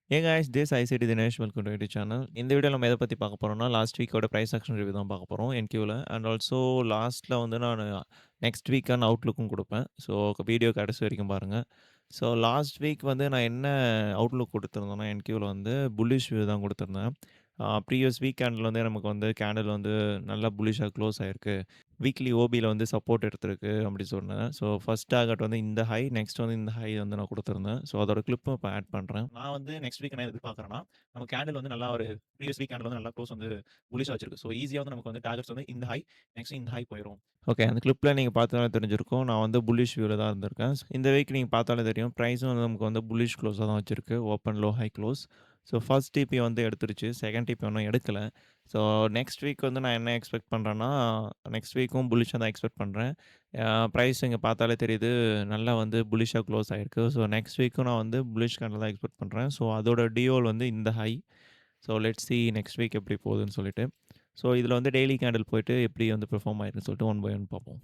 Hey guys, this is ICT Dinesh. Welcome to YouTube channel. இந்த வீடியோல நம்ம எத பத்தி பார்க்க போறோம்னா, லாஸ்ட் வீக்கோட பிரைஸ் ஆக்ஷன் ரிவ்யூ தான் பார்க்க போறோம் என்கியூல. அண்ட் ஆல்சோ லாஸ்ட்ல வந்து நானு நெக்ஸ்ட் வீக்கான அவுட்லுக்கும் குடுப்பேன். ஸோ வீடியோ கடைசி வரைக்கும் பாருங்க. ஸோ லாஸ்ட் வீக் வந்து நான் என்ன அவுட்லுக் குடுத்திருந்தேன்னா, என்கியூல வந்து புல்லிஷ் வியூ தான் குடுத்திருந்தேன். ப்ரீவியஸ் வீக் கேண்டில் வந்து நமக்கு வந்து கேண்டில் வந்து நல்லா புல்லிஷா க்ளோஸ் ஆயிருக்கு. வீக்லி ஓபில வந்து சப்போர்ட் எடுத்திருக்கு அப்படி சொன்னேன். ஸோ ஃபர்ஸ்ட் டார்கெட் வந்து இந்த ஹை, நெக்ஸ்ட் வந்து இந்த ஹை வந்து நான் குடுத்திருந்தேன். ஸோ அதோட கிளிப்பும் இப்ப ஆட் பண்றேன். நான் வந்து நெக்ஸ்ட் வீக் என்ன எதிர்பார்க்குறேன்னா, நம்ம கேண்டில் வந்து நல்லா ஒரு ப்ரீவியஸ் வீக் கேண்டில் வந்து நல்லா க்ளோஸ் வந்து புல்லிஷா வச்சிருக்கு. ஸோ ஈஸியா வந்து நமக்கு வந்து டார்கெட்ஸ் வந்து இந்த ஹை, நெக்ஸ்ட் இந்த ஹை போயிரும். ஓகே. அந்த கிளிப்ல நீங்க பார்த்தாலே தெரிஞ்சிருக்கும். நான் வந்து புல்லிஷ் வியூல தான் இருந்திருக்கேன். இந்த வீக் நீங்க பார்த்தாலே தெரியும். பிரைஸும் வந்து நமக்கு வந்து புல்லிஷ் க்ளோஸா தான் வச்சிருக்கு. Open, low, high close. So first TP வந்து எடுத்துருச்சு. செகண்ட் டிபி இன்னும் எடுக்கல. ஸோ நெக்ஸ்ட் வீக் வந்து நான் என்ன எக்ஸ்பெக்ட் பண்றேன்னா, நெக்ஸ்ட் வீக்கும் புல்லிஷா தான் எக்ஸ்பெக்ட் பண்றேன். பிரைஸ் இங்க பார்த்தாலே தெரியுது. நல்லா வந்து புல்லிஷா க்ளோஸ் ஆயிருக்கு. ஸோ நெக்ஸ்ட் வீக்கும் நான் வந்து புல்லிஷ் கேண்டில் தான் எக்ஸ்பெக்ட் பண்றேன். ஸோ அதோட டியோல் வந்து இந்த high. So let's see next week எப்படி போகுதுன்னு சொல்லிட்டு. ஸோ இதில வந்து டெய்லி கேண்டில் போயிட்டு எப்படி வந்து பெர்ஃபார்ம் ஆயிருக்குன்னு சொல்லிட்டு ஒன் பை ஒன் பார்ப்போம்.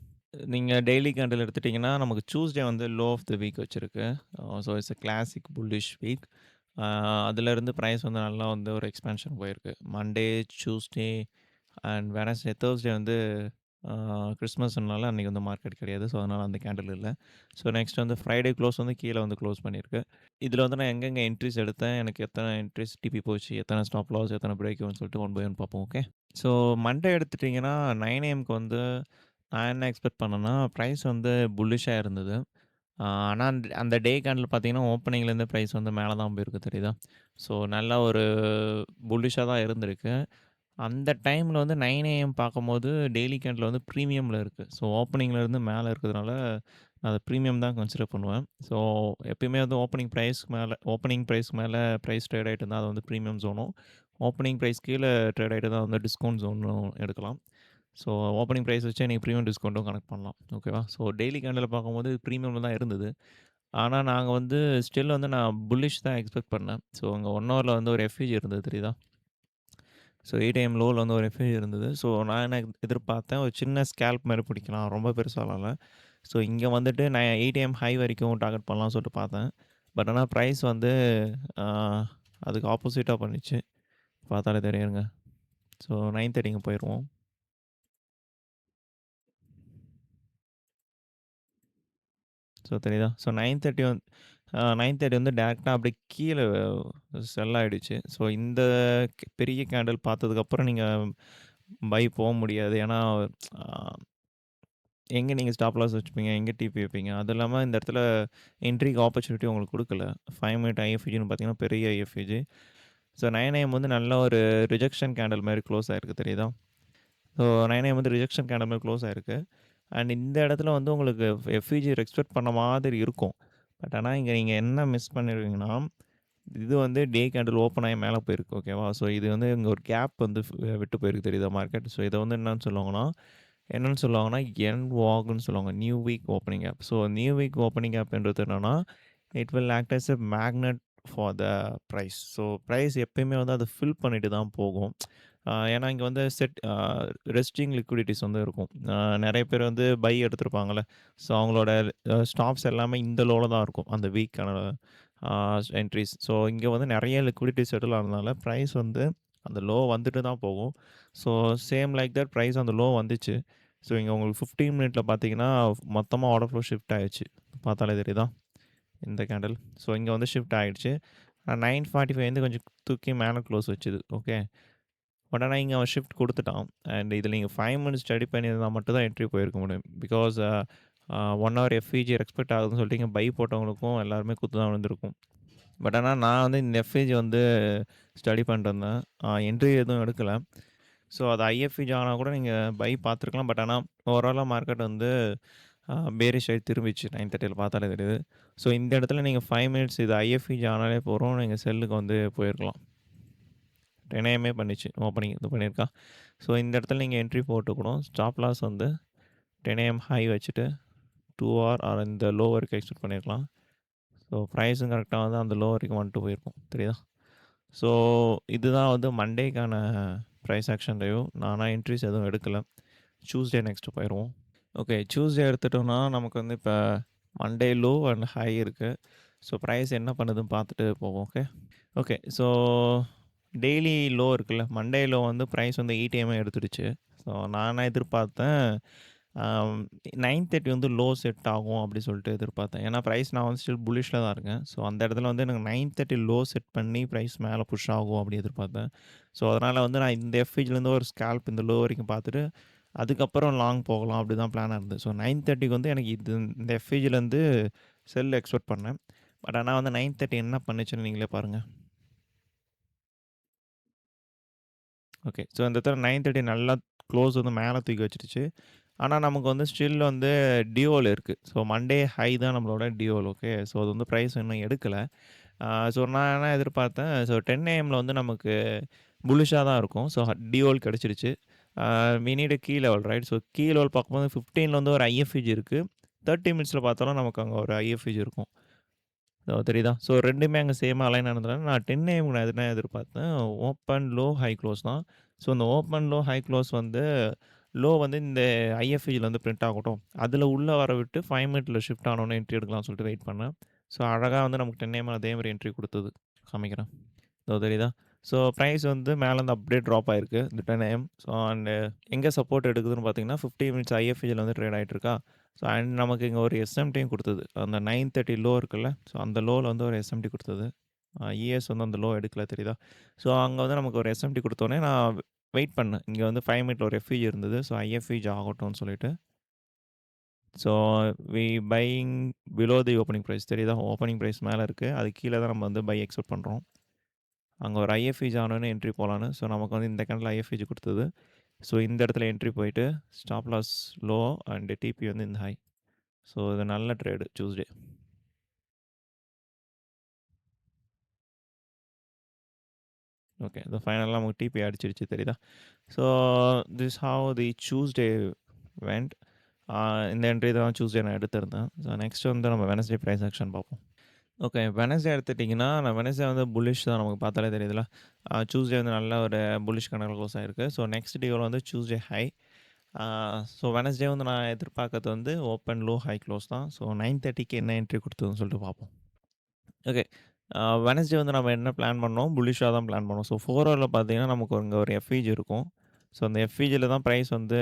நீங்க டெய்லி கேண்டில் எடுத்துட்டீங்கன்னா, நமக்கு டியூஸ்டே வந்து லோ ஆஃப் த வீக் வச்சிருக்கு. So it's a classic bullish week. Uh அதிலருந்து பிரைஸ் வந்து நல்லா வந்து ஒரு எக்ஸ்பான்ஷன் போயிருக்கு. Monday, Tuesday and Wednesday, Thursday வந்து அ கிறிஸ்மஸ்னால அன்னைக்கு வந்து மார்க்கெட் கிடையாது. ஸோ அதனால அந்த கேண்டில் இல்ல. ஸோ நெக்ஸ்ட் வந்து ஃப்ரைடே க்ளோஸ் வந்து கீழ வந்து க்ளோஸ் பண்ணியிருக்கு. இதில வந்து நான் எங்கெங்க என்ட்ரீஸ் எடுத்தேன், எனக்கு எத்தன என்ட்ரீஸ் டிபி போச்சு, எத்தன ஸ்டாப் லாஸ், எத்தன பிரேக் ஈவன் சொல்லிட்டு ஒன் பை ஒன் பார்ப்போம். ஓகே. ஸோ மண்டே எடுத்துட்டீங்கன்னா 9 ஏஎம்க்கு வந்து நான் என்ன எக்ஸ்பெக்ட் பண்ணேன்னா, பிரைஸ் வந்து புல்லிஷா இருந்தது. ஆனா அந்த டே கேண்டில் பார்த்தீங்கன்னா, ஓப்பனிங்லேருந்து பிரைஸ் வந்து மேல தான் போயிருக்கு தெரியுதா? ஸோ நல்ல ஒரு புல்லிஷா தான் இருந்திருக்கு. அந்த டைம்ல வந்து 9 ஏஎம் பார்க்கும்போது டெய்லி கேண்டில் வந்து பிரீமியம்ல இருக்கு. ஸோ ஓப்பனிங்ல இருந்து மேல இருக்கிறதுனால, நான் அத பிரீமியம் தான் கன்சிடர் பண்ணுவேன். ஸோ எப்பயுமே வந்து ஓப்பனிங் பிரைஸ்க்கு மேல பிரைஸ் ட்ரேட் ஆயிட்டு இருந்தா அது வந்து பிரீமியம் ஜோனும். ஓப்பனிங் பிரைஸ் கீழ ட்ரேட் ஆயிட்டு தான் வந்து டிஸ்கவுண்ட் ஜோனும் எடுக்கலாம். ஸோ ஓப்பனிங் பிரைஸ் வச்சே நீங்க பிரீமியம் டிஸ்கவுண்ட்டும் கனெக்ட் பண்ணலாம். ஓகேவா? ஸோ டெய்லி கேண்டில்ல பார்க்கும்போது பிரீமியம்ல தான் இருந்தது. ஆனா நாங்க வந்து ஸ்டில் வந்து நான் புல்லிஷ் தான் எக்ஸ்பெக்ட் பண்ணேன். ஸோ அங்க 1 ஹவர்ல வந்து ஒரு எஃப்இஜி இருந்தது தெரியுதா? ஸோ 8 ஏஎம் லோல வந்து ஒரு எஃப்ஐ இருந்தது. ஸோ நான் என்ன எதிர்பார்த்தேன், ஒரு சின்ன ஸ்கேல்ப் மாரி பிடிக்கலாம். ரொம்ப பெருசாலாம் இல்ல. ஸோ இங்க வந்துட்டு நான் 8 ஏஎம் ஹை வரைக்கும் டார்கெட் பண்ணலாம்னு சொல்லிட்டு பார்த்தேன். பட் ஆனா பிரைஸ் வந்து அ அதுக்கு ஆப்போசிட்டா பண்ணுச்சு. பார்த்தாலே தெரியுங்க. ஸோ 9:30க்கு போயிருவோம். ஸோ தெரியுதா? ஸோ 9:30 வந்து டைரக்ட்டா அப்படியே கீழ செல் ஆயிடுச்சு. ஸோ இந்த பெரிய கேண்டில் பார்த்ததுக்கப்புறம் நீங்க பை போ முடியாது. ஏன்னா, அ எங்க நீங்க ஸ்டாப் லாஸ் வச்சுப்பீங்க? எங்க டிபி வைப்பீங்க? அது இல்லாம இந்த இடத்துல என்ட்ரிக்கு ஆப்பர்ச்சுனிட்டி உங்களுக்கு குடுக்கல. 5 மினிட் ஐஎஃப்இஜின்னு பார்த்தீங்கன்னா, பெரிய ஐஎஃப்இஜி. ஸோ 9 ஏஎம் வந்து நல்ல ஒரு ரிஜெக்ஷன் கேண்டில் மாரி க்ளோஸ் ஆயிருக்கு தெரியுதா? ஸோ 9 ஏஎம் வந்து ரிஜெக்ஷன் கேண்டில் மாரி க்ளோஸ் ஆயிருக்கு. அண்ட் இந்த இடத்துல வந்து உங்களுக்கு எஃப்இஜி எக்ஸ்பெக்ட் பண்ண மாதிரி இருக்கும். பட் ஆனா இங்க நீங்க என்ன மிஸ் பண்ணிருக்கீங்கன்னா, இது வந்து டே கேண்டில் ஓப்பன் ஆகி மேல போயிருக்கு. ஓகேவா? ஸோ இது வந்து இங்க ஒரு கேப் வந்து விட்டு போயிருக்கு தெரியுதா மார்க்கெட்? ஸோ இத வந்து என்னன்னு சொல்லுவாங்கன்னா, என்வாக்ன்னு சொல்லுவாங்க. New week opening gap. So new week opening கேப்ன்றது என்னன்னா, it will act as a magnet for the price. So price எப்பயுமே வந்து அத ஃபில் பண்ணிட்டு தான் போகும். ஏன்னா இங்க வந்து ரெஸ்டிங் லிக்விடிட்டீஸ் வந்து இருக்கும். நெறைய பேர் வந்து பை எடுத்திருப்பாங்கல்ல. ஸோ அவங்களோட ஸ்டாப்ஸ் எல்லாமே இந்த லோல தான் இருக்கும். அந்த வீக்கான ஆ என்ட்ரீஸ். ஸோ இங்க வந்து நெறைய லிக்விடிட்டி செட்டில் ஆனதுனால பிரைஸ் வந்து அந்த லோ வந்துட்டு தான் போகும். So same like that price அந்த லோ வந்துச்சு. ஸோ இங்க உங்களுக்கு 15 மினிட்ல பார்த்தீங்கன்னா, மொத்தமா ஆர்டர் ஃப்ளோ ஷிஃப்ட் ஆயிருச்சு. பார்த்தாலே தெரியுதா? இந்த கேண்டில். ஸோ இங்க வந்து ஷிஃப்ட் ஆயிடுச்சு. 9:45 வந்து கொஞ்சம் தூக்கி மேல க்ளோஸ் வச்சுது. ஓகே. பட் ஆனா இங்க அவன் ஷிஃப்ட் குடுத்துட்டான். அண்ட் இதில நீங்க 5 மினிட்ஸ் ஸ்டடி பண்ணியிருந்தா மட்டும் தான் என்ட்ரி போயிருக்க முடியும். பிகாஸ் 1 ஹவர் எஃப்இஜி எக்ஸ்பெக்ட் ஆகுதுன்னு சொல்லிட்டு இங்க பை போட்டவங்களுக்கும் எல்லாருமே குத்து தான் விழுந்திருக்கும். பட் ஆனா நான் வந்து இந்த எஃப்இஜி வந்து ஸ்டடி பண்ணிட்டுருந்தேன். என்ட்ரி எதுவும் எடுக்கல. ஸோ அது ஐஎஃப்இஜி ஆனா கூட நீங்க பை பார்த்துருக்கலாம். பட் ஆனா ஓவராலா மார்க்கெட் வந்து பேரிஷ் ஆயி திரும்பிச்சு 9:30ல பார்த்தாலே தெரியுது. ஸோ இந்த இடத்துல நீங்க 5 மினிட்ஸ் இது ஐஎஃப்இஜி ஆனாலே போதும். நீங்க செல்லுக்கு வந்து போயிருக்கலாம். 10 ஏஎம்மே பண்ணிச்சு. ஓப்பனிங் இது பண்ணியிருக்கா. ஸோ இந்த இடத்துல நீங்க என்ட்ரி போட்டுக்கணும். ஸ்டாப் லாஸ் வந்து 10 ஏஎம் ஹை வச்சுட்டு 2 ஆர் இந்த லோ வரைக்கும் எக்ஸ்பெக்ட் பண்ணியிருக்கலாம். ஸோ ப்ரைஸும் கரெக்ட்டா வந்து அந்த லோ வரைக்கும் வந்துட்டு போயிருக்கும். தெரியுதா? ஸோ இதுதான் வந்து மண்டேக்கான பிரைஸ் ஆக்ஷன் ரிவ்யூ. நானா என்ட்ரீஸ் எதுவும் எடுக்கல. டியூஸ்டே நெக்ஸ்ட் போயிருவோம். ஓகே. டியூஸ்டே எடுத்துட்டோம்னா, நமக்கு வந்து இப்ப மண்டே லோ அண்ட் ஹை இருக்கு. ஸோ ப்ரைஸ் என்ன பண்ணுதுன்னு பார்த்துட்டு போவோம். Okay. Okay. So daily low இருக்குல்ல, மண்டே லோ வந்து ப்ரைஸ் வந்து 8 AM எடுத்துடுச்சு. ஸோ நான் என்ன எதிர்பார்த்தேன், 9:30 வந்து லோ செட் ஆகும் அப்படி சொல்லிட்டு எதிர்பார்த்தேன். ஏன்னா ப்ரைஸ் நான் வந்து ஸ்டில் புல்லிஷ்ல தான் இருக்கேன். ஸோ அந்த இடத்துல வந்து எனக்கு 9:30 லோ செட் பண்ணி ப்ரைஸ் மேலே புஷ் ஆகும் அப்படி எதிர்பார்த்தேன். ஸோ அதனால் வந்து நான் இந்த எஃப்இஜிலேருந்து ஒரு ஸ்கேல்ப் இந்த லோ வரைக்கும் பார்த்துட்டு, அதுக்கப்புறம் லாங் போகலாம் அப்படி தான் பிளானாக இருந்தது. ஸோ 9:30க்கு வந்து எனக்கு இந்த எஃப்இஜிலேருந்து செல் எக்ஸ்பெக்ட் பண்ணேன். பட் ஆனால் வந்து 9:30 என்ன பண்ணுச்சுன்னு நீங்களே பாருங்கள். ஓகே. ஸோ இந்த இடத்துல 9:30 நல்லா க்ளோஸ் வந்து மேலே தூக்கி வச்சுருச்சு. ஆனால் நமக்கு வந்து ஸ்டில் வந்து டியோல் இருக்குது. ஸோ மண்டே ஹை தான் நம்மளோட டியோல். ஓகே. ஸோ அது வந்து ப்ரைஸ் இன்னும் எடுக்கலை. ஸோ நான் என்ன எதிர்பார்த்தேன், ஸோ 10 AM வந்து நமக்கு புல்லிஷாக தான் இருக்கும். ஸோ டியோல் கிடச்சிருச்சு. We need key level right. So key level பார்க்கும்போது 15ல வந்து ஒரு ஐஎஃப்இஜி இருக்குது. 30 மினிட்ஸில் பார்த்தாலும் நமக்கு அங்கே ஒரு ஐஎஃப்இஜி இருக்கும். ஸோ தெரியுதா? ஸோ 2மே அங்கே சேமா அலைன் ஆனதுனால நான் 10 AM நான் என்ன எதிர்பார்த்தேன், ஓப்பன், லோ, ஹை க்ளோஸ் தான். ஸோ இந்த ஓப்பன், லோ, ஹை க்ளோஸ் வந்து லோ வந்து இந்த ஐஎஃப்இஜில வந்து பிரிண்ட் ஆகட்டும். அதில உள்ள வர விட்டு 5 மினிட்ல ஷிஃப்ட் ஆனோனே என்ட்ரி எடுக்கலாம்னு சொல்லிட்டு வெயிட் பண்ணேன். ஸோ அழகா வந்து நமக்கு 10 AM அதே மாரி என்ட்ரி குடுத்தது. காமிக்கிறேன். இதோ தெரியுதா? ஸோ பிரைஸ் வந்து மேலேருந்து அப்படியே ட்ராப் ஆயிருக்கு. இந்த 10 AM. ஸோ அண்ட் எங்கே சப்போர்ட் எடுக்குதுன்னு பார்த்தீங்கன்னா, 50 மினிட்ஸ் ஐஎஃப்இஜில வந்து ட்ரேட் ஆயிட்டு இருக்கா? ஸோ அண்ட் நமக்கு இங்கே ஒரு எஸ்எம்டியும் குடுத்தது. அந்த 9:30 லோ இருக்குல்ல, ஸோ அந்த லோல வந்து ஒரு எஸ்எம்டி குடுத்தது. இஎஸ் வந்து அந்த லோ எடுக்கல தெரியுதா? ஸோ அங்கே வந்து நமக்கு ஒரு எஸ்எம்டி குடுத்தோனே நான் வெயிட் பண்ணேன். இங்கே வந்து 5 மினிட்ல ஒரு எஃப்இஜி இருந்தது. ஸோ ஐஎஃப்இஜி ஆகட்டும்னு சொல்லிட்டு. So we buying below the opening price தெரியுதா? ஓப்பனிங் பிரைஸ் மேலே இருக்கு. அதுக்கு கீழ தான் நம்ம வந்து பை எக்ஸ்பெக்ட் பண்றோம். அங்கே ஒரு ஐஎஃப்இஜி ஆனோனே என்ட்ரி போலான்னு. ஸோ நமக்கு வந்து இந்த கேண்டில் ஐஎஃப்இஜி குடுத்தது. ஸோ இந்த இடத்துல என்ட்ரி போயிட்டு stop loss low and TP வந்து இந்த ஹை. ஸோ இது நல்ல ட்ரேடு டியூஸ்டே. ஓகே. இந்த ஃபைனலா நமக்கு டிபி அடிச்சிருச்சு தெரியுதா? So this how the Tuesday went. இந்த என்ட்ரி தான் டியூஸ்டே நான் எடுத்திருந்தேன். ஸோ நெக்ஸ்ட் வந்து நம்ம வெட்னஸ்டே பிரைஸ் ஆக்ஷன் பார்ப்போம். ஓகே. வெட்னஸ்டே எடுத்துட்டிங்கன்னா, நான் வெட்னஸ்டே வந்து புல்லிஷ் தான் நமக்கு பார்த்தாலே தெரியுதுல்ல. டியூஸ்டே வந்து நல்ல ஒரு புல்லிஷ் கனல் க்ளோஸ் ஆயிருக்கு. ஸோ நெக்ஸ்ட் டியோல வந்து டியூஸ்டே ஹை. ஸோ வெட்னஸ்டே வந்து நான் எதிர்பார்க்கறது வந்து ஓப்பன், லோ, ஹை க்ளோஸ் தான். ஸோ 9:30க்கு என்ன என்ட்ரி குடுத்ததுன்னு சொல்லிட்டு பார்ப்போம். ஓகே. வெட்னஸ்டே வந்து நம்ம என்ன பிளான் பண்ணோம், புல்லிஷா தான் பிளான் பண்ணோம். ஸோ 4 ஹவர்ல பார்த்தீங்கன்னா, நமக்கு அங்க ஒரு எஃப்இஜி இருக்கும். ஸோ அந்த எஃப்இஜில தான் பிரைஸ் வந்து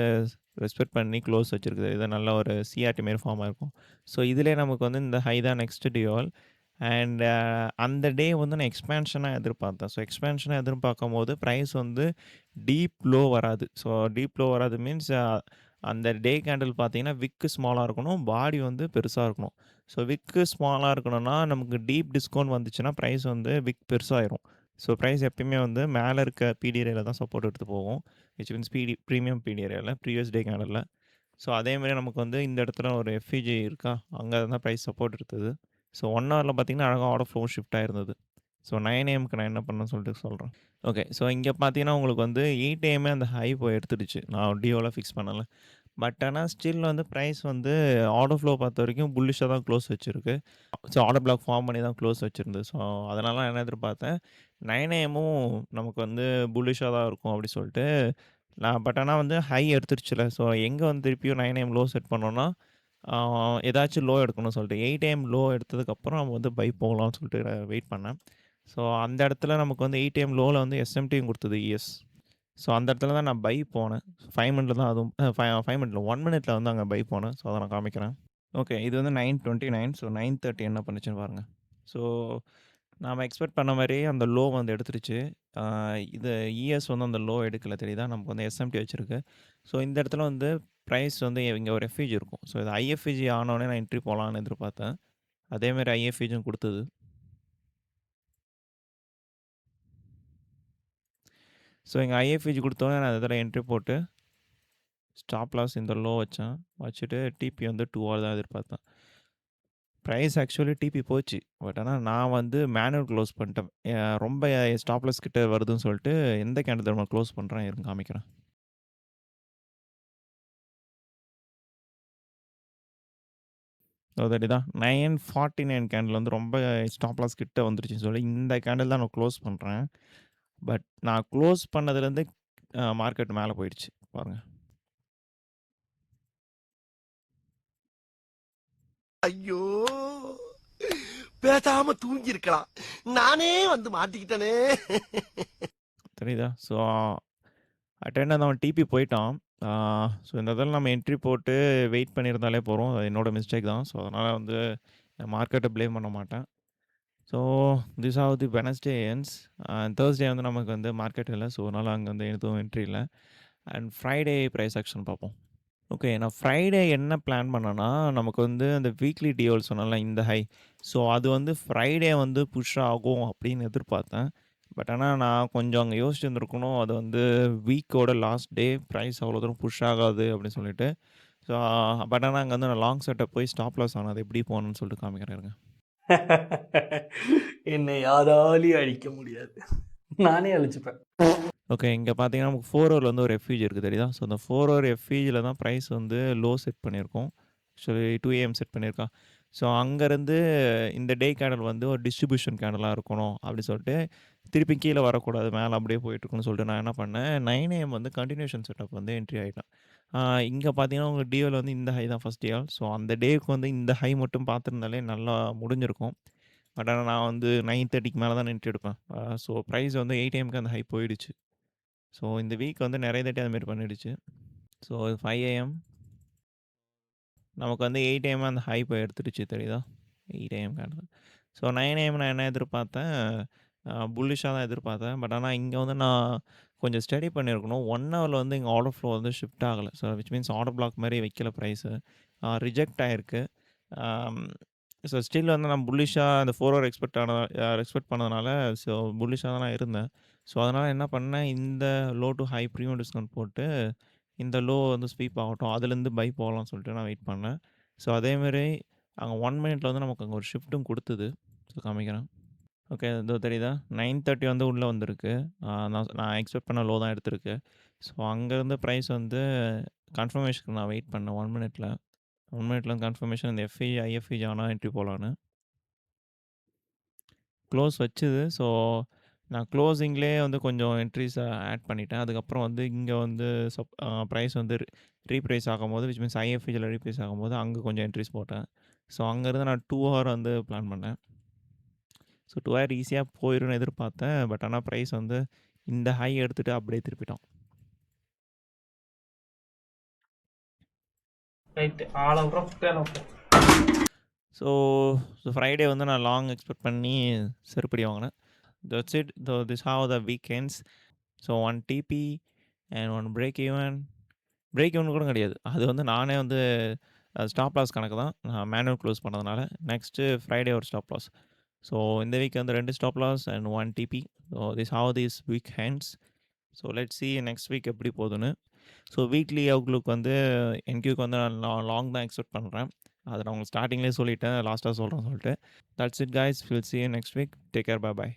ரெஸ்பெக்ட் பண்ணி க்ளோஸ் வச்சிருக்குது. இது நல்ல ஒரு சிஆர்டி மாரி ஃபார்ம் ஆயிருக்கும். ஸோ இதிலயே நமக்கு வந்து இந்த ஹை தான் நெக்ஸ்ட் டியோல். அண்ட் அந்த டே வந்து நான் எக்ஸ்பேன்ஷனா எதிர்பார்த்தேன். ஸோ எக்ஸ்பேன்ஷனா எதிர்பார்க்கும்போது பிரைஸ் வந்து டீப் லோ வராது. ஸோ டீப் லோ வராது மீன்ஸ் அந்த டே கேண்டில் பார்த்தீங்கன்னா, விக் ஸ்மாலா இருக்கணும். பாடி வந்து பெருசா இருக்கணும். ஸோ விக்கு ஸ்மாலா இருக்கணும்னா, நமக்கு டீப் டிஸ்கவுண்ட் வந்துச்சுன்னா, பிரைஸ் வந்து விக் பெருசாயிரும். ஸோ பிரைஸ் எப்பயுமே வந்து மேல இருக்க பிடி ஏரியால தான் சப்போர்ட் எடுத்து போகும். விச் மீன்ஸ் பிரீமியம் பிடி ஏரியால, ப்ரீவியஸ் டே கேண்டில்ல. ஸோ அதேமாரி நமக்கு வந்து இந்த இடத்துல ஒரு எஃப்இஜி இருக்கா, அங்க தான் பிரைஸ் சப்போர்ட் எடுத்தது. ஸோ 1 ஹவர்ல பார்த்தீங்கன்னா, அழகா ஆர்டர் ஃப்ளோ ஷிஃப்ட் ஆயிருந்தது. ஸோ 9 ஏஎம்க்கு நான் என்ன பண்ணேன்னு சொல்லிட்டு சொல்றேன். ஓகே. ஸோ இங்க பார்த்தீங்கன்னா, உங்களுக்கு வந்து 8 ஏஎம்மே அந்த ஹை போய் எடுத்துடுச்சு. நான் டியோல ஃபிக்ஸ் பண்ணல. பட் ஆனா ஸ்டில் வந்து பிரைஸ் வந்து ஆர்டர் ஃப்ளோ பொறுத்தவரைக்கும் புல்லிஷா தான் க்ளோஸ் வச்சிருக்கு. ஸோ ஆர்டர் பிளாக் ஃபார்ம் பண்ணி தான் க்ளோஸ் வச்சிருந்தது. ஸோ அதனால நான் என்ன எதிர்பார்த்தேன், 9 ஏஎம்மும் நமக்கு வந்து புல்லிஷா தான் இருக்கும் அப்படி சொல்லிட்டு, நான் பட் ஆனா வந்து ஹை எடுத்துருச்சுல. ஸோ எங்க வந்து திருப்பியும் 9 ஏஎம் லோ செட் பண்ணோம்னா, ஆ ஏதாச்சும் லோ எடுக்கணும்னு சொல்லிட்டு 8 ஏஎம் லோ எடுத்ததுக்கப்புறம் நம்ம வந்து பை போகலாம்னு சொல்லிட்டு வெயிட் பண்ணேன். ஸோ அந்த இடத்துல நமக்கு வந்து 8 ஏஎம் லோல வந்து எஸ்எம்டியும் குடுத்தது இஎஸ். ஸோ அந்த இடத்துல தான் நான் பை போனேன். 5 மினிட்ல தான் அதுவும் 5 மினிட்ல 1 மினிட்ல வந்து அங்க பை போனேன். ஸோ அத நான் காமிக்கிறேன். ஓகே. இது வந்து 9:29 ஸோ 9:30 என்ன பண்ணுச்சுன்னு பாருங்க. ஸோ நாம எக்ஸ்பெக்ட் பண்ண மாரியே அந்த லோ வந்து எடுத்துருச்சு. ஆ இது இஎஸ் வந்து அந்த லோ எடுக்கல தெரியுதா? நமக்கு வந்து எஸ்எம்டி வச்சிருக்கு. ஸோ இந்த இடத்துல வந்து பிரைஸ் வந்து இங்க ஒரு எஃப்இஜி இருக்கும். ஸோ இது ஐஎஃப்இஜி ஆனோனே நான் என்ட்ரி போலான்னு எதிர்பார்த்தேன். அதே மாரி ஐஎஃப்இஜியும் குடுத்தது. ஸோ இங்க ஐஎஃப்இஜி குடுத்தோனே நான் அந்த இடத்துல என்ட்ரி போட்டு ஸ்டாப் லாஸ் இந்த லோ வச்சேன். வச்சுட்டு டிபி வந்து 2 ஹவர் தான் எதிர்பார்த்தேன். பிரைஸ் ஆக்சுவலி டிபி போச்சு. பட் ஆனா நான் வந்து மேனுவல் க்ளோஸ் பண்ணிட்டேன். ரொம்ப ஸ்டாப் லாஸ் கிட்ட வருதுன்னு சொல்லிட்டு எந்த கேண்டில் தெரியுமா க்ளோஸ் பண்றேன் இருங்க காமிக்கிறேன். அதோ தெரியுதா? 9:49 கேண்டில் வந்து ரொம்ப ஸ்டாப் லாஸ் கிட்ட வந்துருச்சுன்னு சொல்லி இந்த கேண்டில் தான் நான் க்ளோஸ் பண்றேன். பட் நான் க்ளோஸ் பண்ணதுலேருந்து மார்க்கெட் மேல போயிடுச்சு. பாருங்க. ஐயோ! பேசாம தூங்கி இருக்கலாம். நானே வந்து மாட்டிக்கிட்டனே. தெரியுதா? ஸோ அட்டெண்டர் அவன் டிபி போயிட்டான். ஸோ இந்த இதில நம்ம என்ட்ரி போட்டு வெயிட் பண்ணியிருந்தாலே போதும். அது என்னோட மிஸ்டேக் தான். ஸோ அதனால வந்து மார்க்கெட்ட ப்ளேம் பண்ண மாட்டேன். So this how the Wednesday ends. Thursday வந்து நமக்கு வந்து மார்க்கெட் இல்ல. ஸோ அதனால அங்க வந்து எதுவும் என்ட்ரி இல்ல. அண்ட் ஃப்ரைடே பிரைஸ் ஆக்ஷன் பார்ப்போம். ஓகே. நான் ஃப்ரைடே என்ன பிளான் பண்ணேன்னா, நமக்கு வந்து அந்த வீக்லி டியோல் சொன்னேன்ல இந்த ஹை. ஸோ அது வந்து ஃப்ரைடே வந்து புஷ் ஆகும் அப்படின்னு எதிர்பார்த்தேன். பட் ஆனா நான் கொஞ்சம் அங்க யோசிச்சிருந்திருக்கணும். அது வந்து வீக்கோட லாஸ்ட் டே பிரைஸ் அவ்வளோ தூரம் புஷ் ஆகாது அப்படின்னு சொல்லிட்டு. ஸோ பட் ஆனா அங்க வந்து நான் லாங் செட்டப் போய் ஸ்டாப் லாஸ் ஆனது எப்படி போகணும்னு சொல்லிட்டு காமிக்கிறேன் இருங்க. என்னை யாராலையும் அழிக்க முடியாது. நானே அழிச்சுப்பேன். ஓகே. இங்க பார்த்தீங்கன்னா, நமக்கு 4 ஹவர் வந்து ஒரு எஃப்யூஜி இருக்கு தெரியுதா? ஸோ அந்த 4 ஹவர் எஃப்யூஜில தான் பிரைஸ் வந்து லோ செட் பண்ணியிருக்கோம். ஆக்சுவலி 2 ஏஎம் செட் பண்ணியிருக்கான். ஸோ அங்கருந்து இந்த டே கேண்டில் வந்து ஒரு டிஸ்ட்ரிபியூஷன் கேண்டிலா இருக்கணும் அப்படின்னு சொல்லிட்டு, திருப்பி கீழ வரக்கூடாது. மேல அப்படியே போயிட்டுருக்குன்னு சொல்லிட்டு நான் என்ன பண்ணேன், 9 ஏஎம் வந்து கன்டினியூஷன் செட்டப் வந்து என்ட்ரி ஆயிட்டேன். இங்க பார்த்தீங்கன்னா, உங்க டியோல வந்து இந்த ஹை தான் ஃபர்ஸ்ட் டே. ஸோ அந்த டேக்கு வந்து இந்த ஹை மட்டும் பார்த்துருந்தாலே நல்லா முடிஞ்சிருக்கும். பட் ஆனா நான் வந்து 9:30க்கு மேல தான் என்ட்ரி எடுப்பேன். ஸோ பிரைஸ் வந்து 8 ஏஎம்க்கு அந்த ஹை போயிடுச்சு. ஸோ இந்த வீக் வந்து நெறைய தாட்டி அது மாரி பண்ணிடுச்சு. ஸோ 5 ஏஎம் நமக்கு வந்து 8 ஏஎம் அந்த ஹை போய் எடுத்துடுச்சு தெரியுதா? 8 ஏஎம் கேண்டில். ஸோ 9 ஏஎம் நான் என்ன எதிர்பார்த்தேன், புல்லிஷா தான் எதிர்பார்த்தேன். பட் ஆனா இங்க வந்து நான் கொஞ்சம் ஸ்டடி பண்ணியிருக்கணும். 1 ஹவர்ல வந்து இங்க ஆர்டர் ஃப்ளோ வந்து ஷிஃப்ட் ஆகல. So which means order black மாரி வைக்கல பிரைஸு. ரிஜெக்ட் ஆயிருக்கு. ஆம் ஸோ ஸ்டில் வந்து நான் புல்லிஷா அந்த 4 ஹவர் எக்ஸ்பெக்ட் பண்ணதுனால ஸோ புல்லிஷா தான் நான் இருந்தேன். ஸோ அதனால என்ன பண்ணேன், இந்த low to high premium discount போட்டு, இந்த லோ வந்து ஸ்வீப் ஆகட்டும். அதுலேருந்து பை போகலாம்னு சொல்லிட்டு நான் வெயிட் பண்ணேன். ஸோ அதேமாரி அங்க 1 மினிட்ல வந்து நமக்கு அங்க ஒரு ஷிஃப்ட்டும் குடுத்தது. ஸோ காமிக்கிறேன். ஓகே. இதோ தெரியுதா? 9:30 வந்து உள்ள வந்திருக்கு. நான் நான் எக்ஸ்பெக்ட் பண்ண லோ தான் எடுத்திருக்கு. ஸோ அங்கேருந்து பிரைஸ் வந்து கன்ஃபர்மேஷனுக்கு நான் வெயிட் பண்ணேன் 1 மினிட்ல. 1 மினிட்ல கன்ஃபர்மேஷன் இந்த எஃப்இ, ஐஎஃப்இ ஆனா என்ட்ரி போலான்னு. க்ளோஸ் வச்சுது. ஸோ நான் க்ளோசிங்லேயே வந்து கொஞ்சம் என்ட்ரீஸ ஆட் பண்ணிட்டேன். அதுக்கப்புறம் வந்து இங்க வந்து பிரைஸ் வந்து ரீப்ரைஸ் ஆகும்போது விச் மீன்ஸ் ஐஎஃப்இல ரீப்ரைஸ் ஆகும்போது அங்க கொஞ்சம் என்ட்ரீஸ் போட்டேன். ஸோ அங்கேருந்து நான் 2 ஹவர் வந்து பிளான் பண்ணேன். ஸோ 2 ஹவர் ஈஸியா போயிரும்னு எதிர்பார்த்தேன். பட் ஆனா பிரைஸ் வந்து இந்த ஹை எடுத்துட்டு அப்படியே திருப்பிட்டான். Right. All out of 10 of 10. So Friday வந்து நான் லாங் எக்ஸ்பெக்ட் பண்ணி செருப்படி வாங்கினேன். That's it. This how the weekends. So 1 TP and 1 break even. Break even கூட கிடையாது. அது வந்து நானே வந்து ஸ்டாப் லாஸ் கணக்கு தான். நான் மேனுவல் க்ளோஸ் பண்ணதுனால. நெக்ஸ்ட்டு ஃப்ரைடே ஒரு ஸ்டாப் லாஸ். ஸோ இந்த வீக் வந்து 2 stop loss and 1 TP. So this how this week ends. So let's see next week எப்படி போகுதுன்னு. ஸோ வீக்லி அவுட்லுக் வந்து என்கியூக்கு வந்து நான் லாங் தான் எக்ஸ்பெக்ட் பண்ணுறேன். அதை நான் உங்களுக்கு ஸ்டார்டிங்லேயே சொல்லிட்டேன். லாஸ்ட்டாக சொல்கிறேன்னு சொல்லிட்டு. That's it guys. Will see you next week. Take care. Bye by.